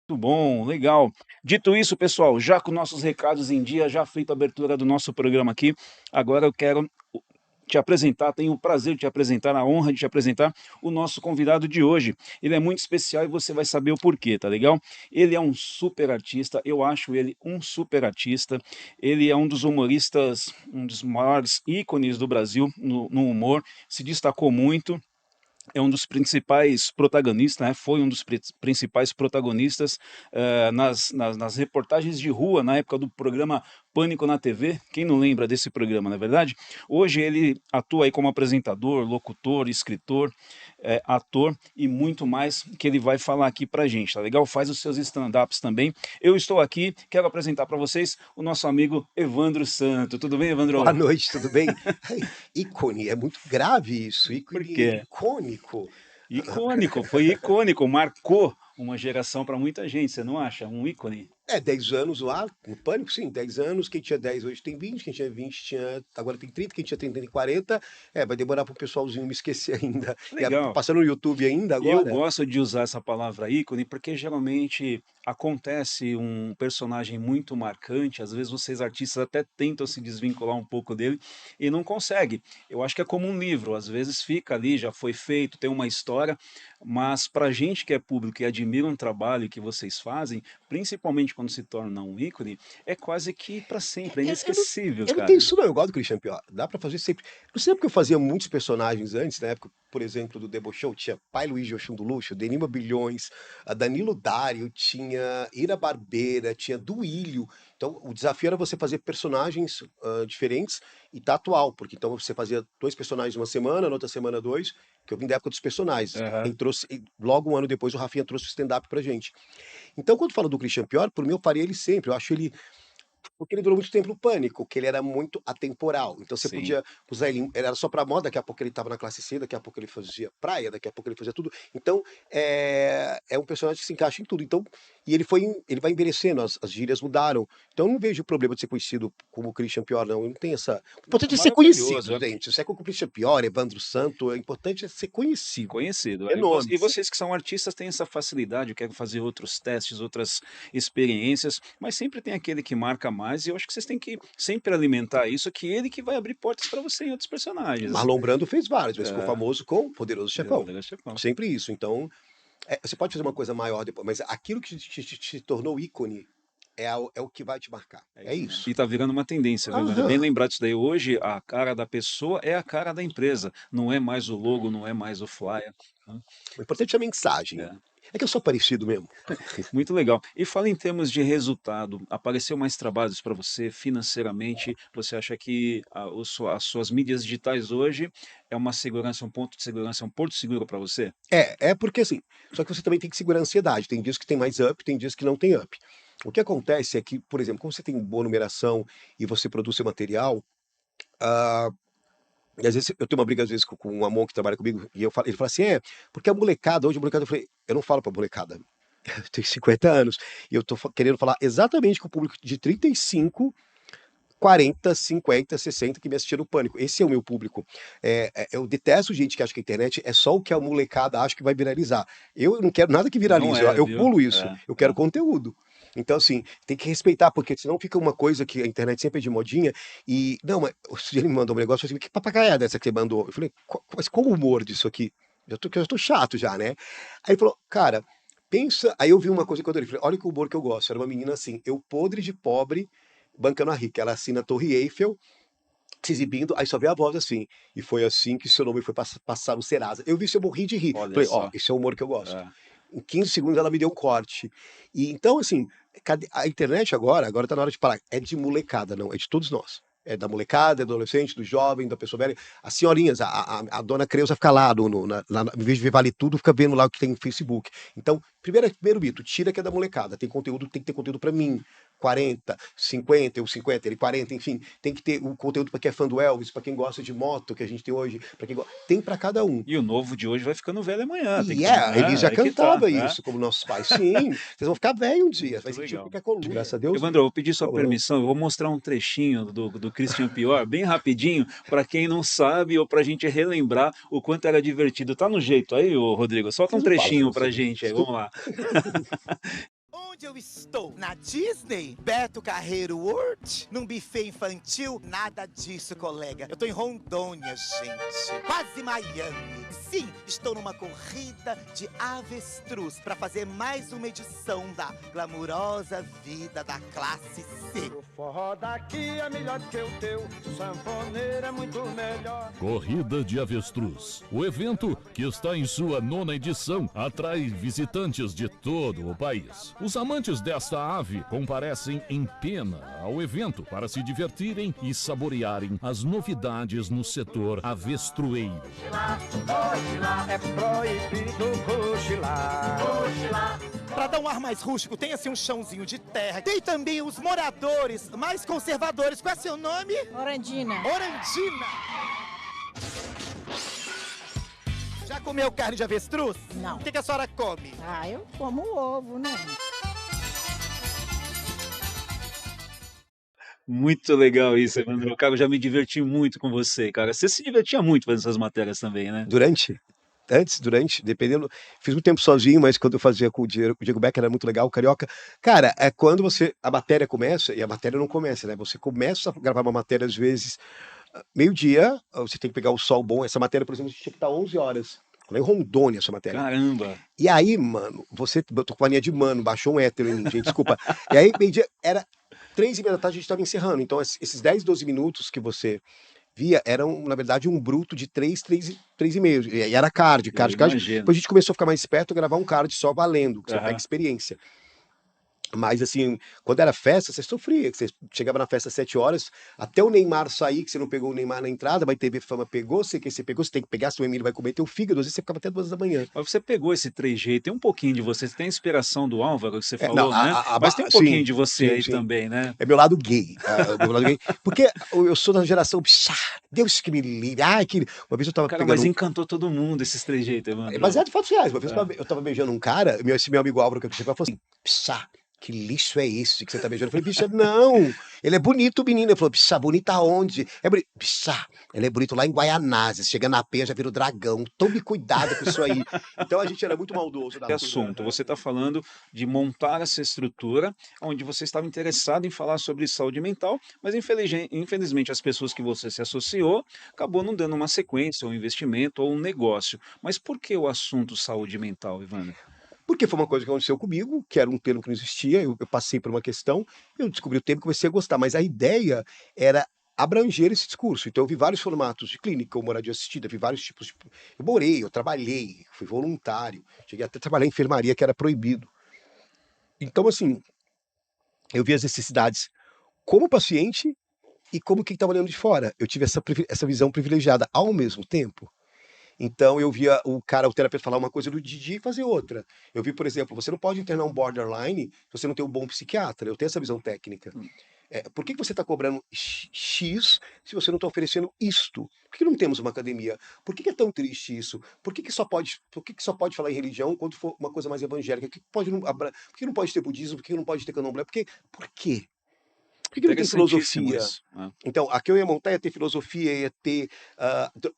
Muito bom, legal. Dito isso, pessoal, já com nossos recados em dia, já feita a abertura do nosso programa aqui, agora eu quero te apresentar, tenho o prazer de te apresentar, a honra de te apresentar o nosso convidado de hoje. Ele é muito especial e você vai saber o porquê, tá legal? Ele é um super artista, eu acho ele um super artista. Ele é um dos humoristas, um dos maiores ícones do Brasil no humor, se destacou muito, é um dos principais protagonistas, né, foi um dos principais protagonistas nas reportagens de rua, na época do programa Pânico na TV. Quem não lembra desse programa, não é verdade? Hoje ele atua aí como apresentador, locutor, escritor, ator e muito mais que ele vai falar aqui pra gente, tá legal? Faz os seus stand-ups também. Eu estou aqui, quero apresentar para vocês o nosso amigo Evandro Santo. Tudo bem, Boa Evandro? noite, tudo bem? Ai, ícone, é muito grave isso, Por ícone quê? icônico. Icônico, foi icônico, marcou uma geração para muita gente, você não acha? Um ícone. É, 10 anos lá, no Pânico, sim, 10 anos. Quem tinha 10 hoje tem 20, quem tinha 20 agora tem 30, quem tinha 30 tem 40. É, vai demorar para o pessoalzinho me esquecer ainda. Tá Legal. passando no YouTube ainda Eu agora? gosto de usar essa palavra ícone porque geralmente acontece um personagem muito marcante, às vezes vocês artistas até tentam se desvincular um pouco dele e não consegue. Eu acho que é como um livro, às vezes fica ali, já foi feito, tem uma história, mas para gente que é público e admira um trabalho que vocês fazem, principalmente quando se torna um ícone, é quase que para sempre, é É, Eu não, inesquecível, eu não tenho cara. isso, não. Eu gosto do Christian Pior. Dá pra fazer sempre. Não sei porque eu fazia muitos personagens antes, na época, por exemplo, do Debochou, tinha Pai Luiz de Oxum do Luxo, Denima Bilhões, a Danilo Dário, tinha Ira Barbeira, tinha Duílio. Então, o desafio era você fazer personagens diferentes e tá atual, porque então você fazia dois personagens uma semana, na outra semana dois, que eu vim da época dos personagens. Quem Aham. trouxe, e logo um ano depois, o Rafinha trouxe o stand-up pra gente. Então, quando falo do Christian Pior, por mim eu faria ele sempre. Eu acho ele porque ele durou muito tempo no Pânico, que ele era muito atemporal. Então você Sim. podia usar ele, era só pra moda, daqui a pouco ele tava na classe C, daqui a pouco ele fazia praia, daqui a pouco ele fazia tudo. Então é um personagem que se encaixa em tudo. Então, e ele vai envelhecendo, as gírias mudaram. Então eu não vejo problema de ser conhecido como Christian Pior, não. Eu não tenho essa. O Não, é importante é ser maravilhoso. conhecido, gente. Se é com o Christian Pior, Evandro Santo, o importante é ser conhecido. Conhecido, É é. E nomes. vocês que são artistas têm essa facilidade, querem fazer outros testes, outras experiências, mas sempre tem aquele que marca mais, e eu acho que vocês têm que sempre alimentar isso, que ele que vai abrir portas para você em outros personagens. Marlon Brando fez vários, mas ficou É, famoso com Poderoso é, Chefão. Poderoso Chefão. Sempre isso. Então, você pode fazer uma coisa maior depois, mas aquilo que te tornou ícone é o que vai te marcar. É É isso mesmo. isso. E tá virando uma tendência, viu, Evandro? É bem Aham. lembrado disso daí. Hoje, a cara da pessoa é a cara da empresa. Não é mais o logo, não é mais o flyer, né? O importante é a mensagem. É. É que eu sou parecido mesmo. Muito legal. E fala em termos de resultado, apareceu mais trabalhos para você financeiramente? Você acha que as suas mídias digitais hoje é uma segurança, um ponto de segurança, um porto seguro para você? É porque assim, só que você também tem que segurar a ansiedade. Tem dias que tem mais up, tem dias que não tem up. O que acontece é que, por exemplo, como você tem boa numeração e você produz seu material, e às vezes eu tenho uma briga às vezes com um Amon que trabalha comigo, e ele fala assim, porque a molecada, hoje a molecada, eu falei, eu não falo pra molecada, eu tenho 50 anos, e eu tô querendo falar exatamente com o público de 35, 40, 50, 60 que me assistiram no Pânico. Esse é o meu público. Eu detesto gente que acha que a internet é só o que a molecada acha que vai viralizar. Eu não quero nada que Não viralize, é, eu viu? pulo isso. É, Eu quero é. conteúdo. Então, assim, tem que respeitar, porque senão fica uma coisa que a internet sempre é de modinha. E, não, mas ele me mandou um negócio assim, que papagaiada essa que você mandou? Eu falei, mas qual o humor disso aqui? Eu já tô chato já, né? Aí ele falou, cara, pensa. Aí eu vi uma coisa quando ele falou, olha que humor que eu gosto. Era uma menina assim, eu podre de pobre, bancando a rica. Ela assina a Torre Eiffel, se exibindo, aí só vê a voz assim. E foi assim que seu nome foi passar no Serasa. Eu vi isso, eu morri de rir. Olha Falei, ó, só. esse é o humor que eu gosto. É. Em 15 segundos ela me deu um corte. E então, assim, a internet agora tá na hora de parar. É de molecada, não, é de todos nós. É da molecada, é do adolescente, do jovem, da pessoa velha. As senhorinhas, a dona Creuza fica lá, em vez de ver Vale Tudo, fica vendo lá o que tem no Facebook. Então, primeiro mito, tira que é da molecada. Tem conteúdo, tem que ter conteúdo pra mim. 40, 50, eu 50, ele 40, enfim, tem que ter o conteúdo para quem é fã do Elvis, para quem gosta de moto que a gente tem hoje, para quem tem para cada um. E o novo de hoje vai ficando velho amanhã. Tem que E tomar. ele já Aí que tá. cantava É. isso, como nossos pais. Sim, vocês vão ficar velho um dia, vai Muito sentir legal. qualquer coluna. Graças a Deus, Evandro, eu vou pedir sua falando. permissão, eu vou mostrar um trechinho do Christian Pior, bem rapidinho, para quem não sabe ou para a gente relembrar o quanto era divertido. Tá no jeito aí, ô Rodrigo? Solta um Fiz o trechinho balanço pra ali. gente aí, vamos lá. Onde eu estou? Na Disney? Beto Carreiro World? Num buffet infantil? Nada disso, colega. Eu tô em Rondônia, gente. Quase Miami. Sim, estou numa corrida de avestruz pra fazer mais uma edição da glamurosa vida da classe C. O forró daqui é melhor que o teu, sanfoneiro é muito melhor. Corrida de Avestruz. O evento, que está em sua 9ª edição, atrai visitantes de todo o país. Os amantes desta ave comparecem em pena ao evento para se divertirem e saborearem as novidades no setor avestrueiro. É proibido cochilar. Pra dar um ar mais rústico, tem assim um chãozinho de terra. Tem também os moradores mais conservadores. Qual é seu nome? Orandina. Orandina. Já comeu carne de avestruz? Não. O que a senhora come? Ah, eu como ovo, né? Muito legal isso, Evandro. Cara, eu já me diverti muito com você, cara. Você se divertia muito fazendo essas matérias também, né? Durante, dependendo. Fiz muito tempo sozinho, mas quando eu fazia com o Diego Becker era muito legal, o Carioca. Cara, é quando a matéria começa, e a matéria não começa, né? Você começa a gravar uma matéria, às vezes, meio-dia, você tem que pegar o sol bom. Essa matéria, por exemplo, tinha que estar 11 horas. Lá em Rondônia, essa matéria. Caramba! E aí, mano, eu tô com mania de mano, baixou um hétero em mim, gente, desculpa. E aí, meio-dia, era 3h30 da tarde, a gente tava encerrando. Então, esses 10, 12 minutos que você via eram, na verdade, um bruto de 3,5. E era card. Imagino. Depois a gente começou a ficar mais esperto, gravar um card só valendo, que você Aham. pega experiência. Mas, assim, quando era festa, você sofria. Que você chegava na festa às 7 horas, até o Neymar sair, que você não pegou o Neymar na entrada, vai TV Fama pegou, você pegou, você tem que pegar, se o Emílio vai comer teu fígado, às vezes você ficava até 2 da manhã. Mas você pegou esse trejeito, tem um pouquinho de você. Você tem a inspiração do Álvaro, que você falou, não, né? Mas tem um pouquinho sim, de você aí sim. também, né? É meu lado gay. Meu lado gay. Porque eu sou da geração. Deus que me livre. Ai, que. Uma vez eu tava Cara, pegando. mas encantou todo mundo esses trejeitos, Evandro. É baseado em fatos reais. Uma vez eu tava beijando um cara, esse meu amigo Álvaro que eu falou assim: Psá, que lixo é esse que você tá beijando? Eu falei, bicha, não, ele é bonito, menino. Ele falou, psá, bonito aonde? É bonito. Psá, ele é bonito lá em Guaianazes, chega na penha, já vira o dragão. Tome cuidado com isso aí. Então a gente era muito maldoso. Esse assunto, você está falando de montar essa estrutura, onde você estava interessado em falar sobre saúde mental, mas infelizmente as pessoas que você se associou acabou não dando uma sequência, um investimento ou um negócio. Mas por que o assunto saúde mental, Evandro? Porque foi uma coisa que aconteceu comigo, que era um termo que não existia, eu passei por uma questão, eu descobri o termo e comecei a gostar, mas a ideia era abranger esse discurso. Então eu vi vários formatos de clínica, ou moradia assistida, vi vários tipos de... Eu morei, eu trabalhei, fui voluntário, cheguei até a trabalhar em enfermaria, que era proibido. Então, assim, eu vi as necessidades como paciente e como quem estava olhando de fora. Eu tive essa visão privilegiada ao mesmo tempo. Então eu via o terapeuta falar uma coisa do Didi e fazer outra. Eu vi, por exemplo, você não pode internar um borderline se você não tem um bom psiquiatra. Eu tenho essa visão técnica. Por que você está cobrando X se você não está oferecendo isto? Por que não temos uma academia? Por que é tão triste isso? Por que só pode falar em religião quando for uma coisa mais evangélica? Por que não pode ter budismo? Por que não pode ter candomblé? Por quê? Por que não tem filosofia? Isso, né? Então, aqui eu ia montar, ia ter filosofia, ia ter...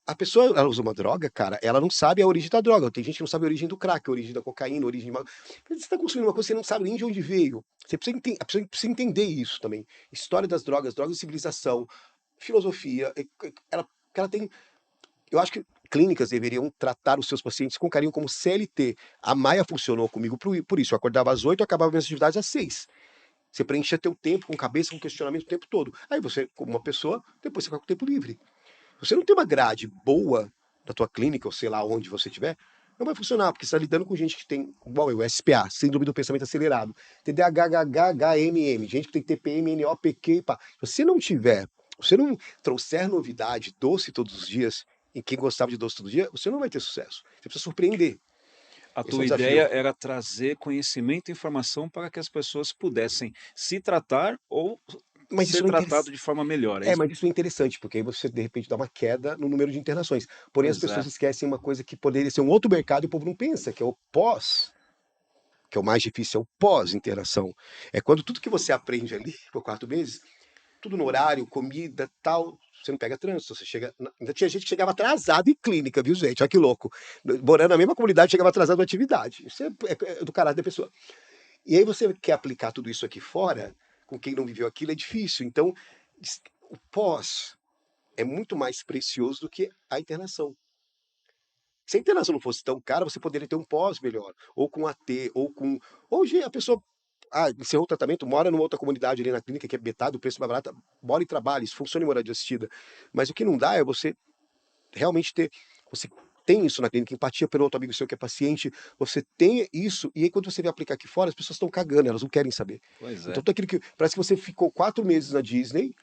a pessoa, ela usa uma droga, cara, ela não sabe a origem da droga. Tem gente que não sabe a origem do crack, a origem da cocaína, a origem de... Você está construindo uma coisa que você não sabe nem de onde veio. A pessoa precisa entender isso também. História das drogas de civilização, filosofia. Ela tem... Eu acho que clínicas deveriam tratar os seus pacientes com carinho como CLT. A Maia funcionou comigo por isso. Eu acordava às 8 e acabava minhas atividades às 6. Você preenchia teu tempo com cabeça, com questionamento o tempo todo. Aí você, como uma pessoa, depois você fica com o tempo livre. Se você não tem uma grade boa na tua clínica, ou sei lá onde você estiver, não vai funcionar, porque você está lidando com gente que tem, igual eu, SPA, síndrome do pensamento acelerado, TDAH, HMM, gente que tem TPM, NO, PQ, pá. Se você não trouxer novidade, doce todos os dias, e quem gostava de doce todo dia, você não vai ter sucesso. Você precisa surpreender. A Esse é tua um desafio. ideia era trazer conhecimento e informação para que as pessoas pudessem se tratar ou Mas ser isso não tratado de forma melhor. É isso? Mas isso é interessante, porque aí você, de repente, dá uma queda no número de internações. Porém, as Pois é. pessoas esquecem uma coisa que poderia ser um outro mercado e o povo não pensa, que é o pós, que é o mais difícil, é o pós-internação. É quando tudo que você aprende ali, por 4 meses, tudo no horário, comida, tal, você não pega trânsito, você chega... Ainda tinha gente que chegava atrasado em clínica, viu, gente? Olha que louco. Morando na mesma comunidade, chegava atrasado na atividade. Isso é do caralho da pessoa. E aí você quer aplicar tudo isso aqui fora, com quem não viveu aquilo, é difícil. Então, o pós é muito mais precioso do que a internação. Se a internação não fosse tão cara, você poderia ter um pós melhor, ou com AT, ou com. Hoje a pessoa encerrou o tratamento, mora numa outra comunidade ali na clínica, que é metade do preço mais barato, mora e trabalha, isso funciona em moradia assistida. Mas o que não dá é você realmente ter. Você tem isso na clínica, empatia pelo outro amigo seu que é paciente, você tem isso, e aí quando você vem aplicar aqui fora, as pessoas estão cagando, elas não querem saber. Pois é. Então, tudo aquilo que. Parece que você ficou 4 meses na Disney,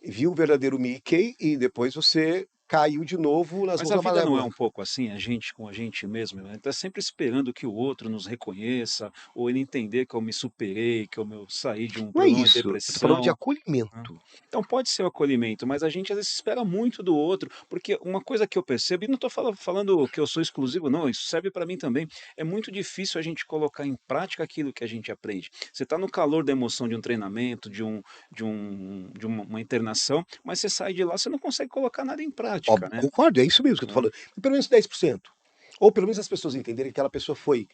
viu o verdadeiro Mickey, e depois você caiu de novo nas Mas mãos a da vida não é Malévola. um pouco assim, a gente com a gente mesmo, né? Tá sempre esperando que o outro nos reconheça, ou ele entender que eu me superei, que eu saí de um Não é problema de isso, eu tô falando de depressão. Né? acolhimento. Então pode ser o acolhimento, mas a gente às vezes espera muito do outro, porque uma coisa que eu percebo, e não estou falando que eu sou exclusivo, não, isso serve para mim também, é muito difícil a gente colocar em prática aquilo que a gente aprende. Você está no calor da emoção de um treinamento, uma internação, mas você sai de lá, você não consegue colocar nada em prática, Óbvio, né? concordo, é isso mesmo que eu tô falando. Pelo menos 10%. Ou pelo menos as pessoas entenderem que aquela pessoa foi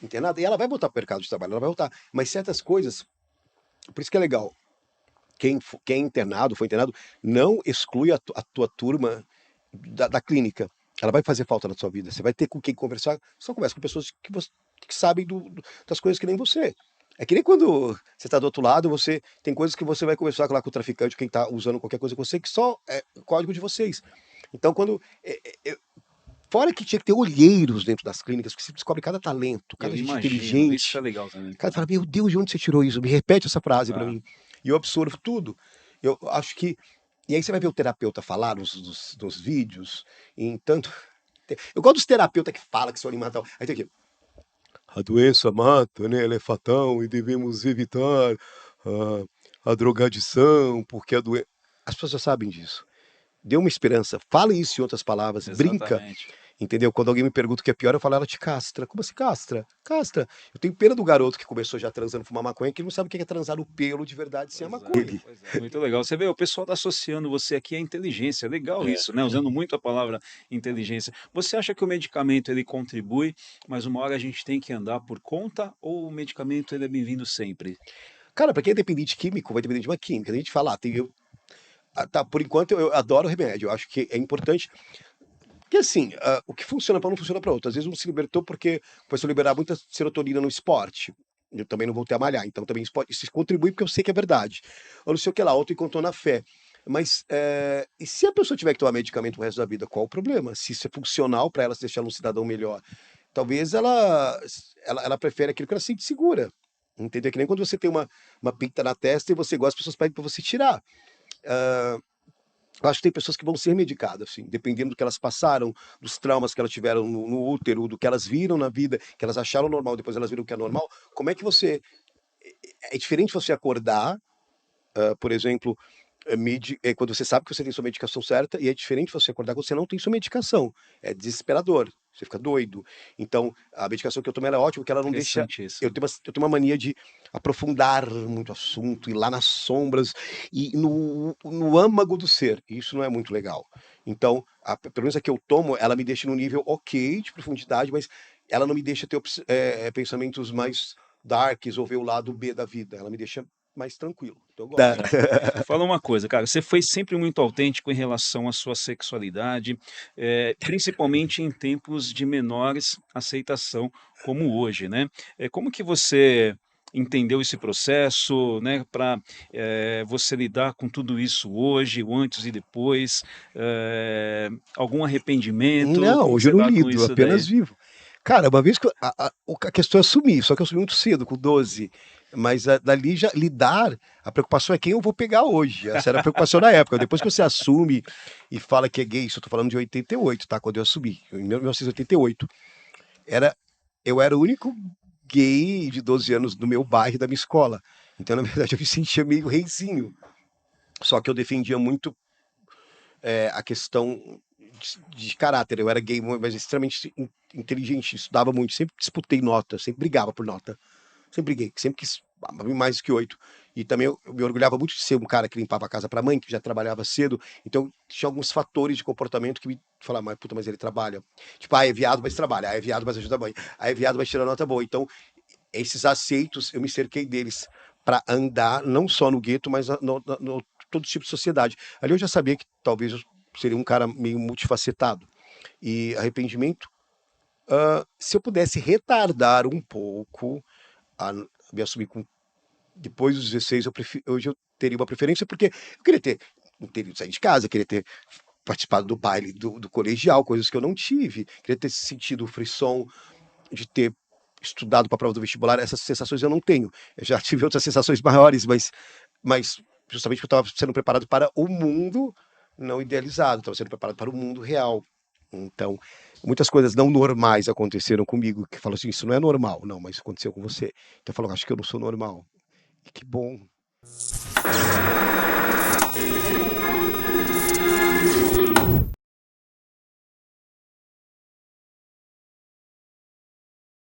internada e ela vai voltar para o mercado de trabalho, ela vai voltar. Mas certas coisas, por isso que é legal, quem é internado, foi internado, não exclui a tua turma da clínica. Ela vai fazer falta na sua vida. Você vai ter com quem conversar. Só conversa com pessoas que sabem das coisas que nem você. É que nem quando você está do outro lado, você tem coisas que você vai conversar lá com o traficante, quem está usando qualquer coisa com você, que só é código de vocês. Então, fora que tinha que ter olheiros dentro das clínicas, que você descobre cada talento, Eu cada gente imagino, isso é inteligente. legal também. O cara fala, meu Deus, de onde você tirou isso? Me repete essa frase para Ah, mim. E eu absorvo tudo. Eu acho que. E aí você vai ver o terapeuta falar nos vídeos, em tanto. Eu gosto dos terapeutas que falam que são animais. Aí tem aqui. A doença mata, né? Ela é fatal e devemos evitar a drogadição, porque a doença. As pessoas já sabem disso. Dê uma esperança. Fale isso em outras palavras. Brinca. exatamente. Entendeu? Quando alguém me pergunta o que é pior, eu falo, ela te castra. Como assim castra? Castra. Eu tenho pena do garoto que começou já transando, fumar maconha, que ele não sabe o que é transar o pelo de verdade sem a maconha. Pois é, muito legal. Você vê, o pessoal está associando você aqui à inteligência. Legal isso, né? Usando muito a palavra inteligência. Você acha que o medicamento ele contribui, mas uma hora a gente tem que andar por conta ou o medicamento ele é bem-vindo sempre? Cara, pra quem é dependente químico, vai depender de uma química. A gente fala, tá, por enquanto eu adoro remédio. Eu acho que é importante. Porque assim, o que funciona para um não funciona para outro. Às vezes um se libertou porque começou a liberar muita serotonina no esporte. Eu também não voltei a malhar, então também isso contribui porque eu sei que é verdade. Ou não sei o que lá, outro encontrou na fé. Mas e se a pessoa tiver que tomar medicamento o resto da vida, qual o problema? Se isso é funcional para ela se deixar um cidadão melhor, talvez ela prefere aquilo que ela se sente segura. Entendeu? É que nem quando você tem uma pinta na testa e você gosta, as pessoas pedem para você tirar. Eu acho que tem pessoas que vão ser medicadas, assim, dependendo do que elas passaram, dos traumas que elas tiveram no útero, do que elas viram na vida, que elas acharam normal, depois elas viram que é normal. Como é que você. É diferente você acordar, por exemplo, quando você sabe que você tem sua medicação certa, e é diferente você acordar quando você não tem sua medicação. É desesperador, você fica doido. Então, a medicação que eu tomei ela é ótima, porque ela não deixa. Interessante isso. Eu tenho uma mania de aprofundar muito o assunto, ir lá nas sombras e no âmago do ser. E isso não é muito legal. Então, pelo menos a que eu tomo, ela me deixa num nível ok de profundidade, mas ela não me deixa ter pensamentos mais darks ou ver o lado B da vida. Ela me deixa mais tranquilo. Então, eu gosto. Fala uma coisa, cara, você foi sempre muito autêntico em relação à sua sexualidade, principalmente em tempos de menores aceitação, como hoje, né? Como que você entendeu esse processo, né, para você lidar com tudo isso hoje, o antes e depois? Algum arrependimento? Não, Como que hoje você eu não tá com lido, isso apenas daí? vivo. Cara, uma vez que a questão é assumir, só que eu assumi muito cedo, com 12. Mas dali já lidar, a preocupação é quem eu vou pegar hoje. Essa era a preocupação na época. Depois que você assume e fala que é gay, isso eu tô falando de 88, tá? Quando eu assumi, em 1988. Eu era o único gay de 12 anos do meu bairro e da minha escola. Então, na verdade, eu me sentia meio reizinho. Só que eu defendia muito a questão de caráter. Eu era gay, mas extremamente inteligente, estudava muito, sempre disputei nota, sempre brigava por nota. Sempre briguei, sempre quis mais que 8. E também eu me orgulhava muito de ser um cara que limpava a casa para a mãe, que já trabalhava cedo. Então tinha alguns fatores de comportamento que me falavam, mas puta, mas ele trabalha. Tipo, é viado, mas trabalha. É viado, mas ajuda a mãe. É viado, mas tira nota boa. Então esses aceitos, eu me cerquei deles para andar não só no gueto, mas todo tipo de sociedade. Ali eu já sabia que talvez eu seria um cara meio multifacetado. E arrependimento, se eu pudesse retardar um pouco, me assumir depois dos 16, hoje eu teria uma preferência, porque eu queria ter saído de casa, queria ter participado do baile do colegial, coisas que eu não tive, queria ter sentido o frisson de ter estudado para a prova do vestibular. Essas sensações eu não tenho. Eu já tive outras sensações maiores, mas justamente porque eu estava sendo preparado para o mundo não idealizado, estava sendo preparado para o mundo real. Então, muitas coisas não normais aconteceram comigo, que falam assim, isso não é normal. Não, mas aconteceu com você. Então eu falo, acho que eu não sou normal. E que bom.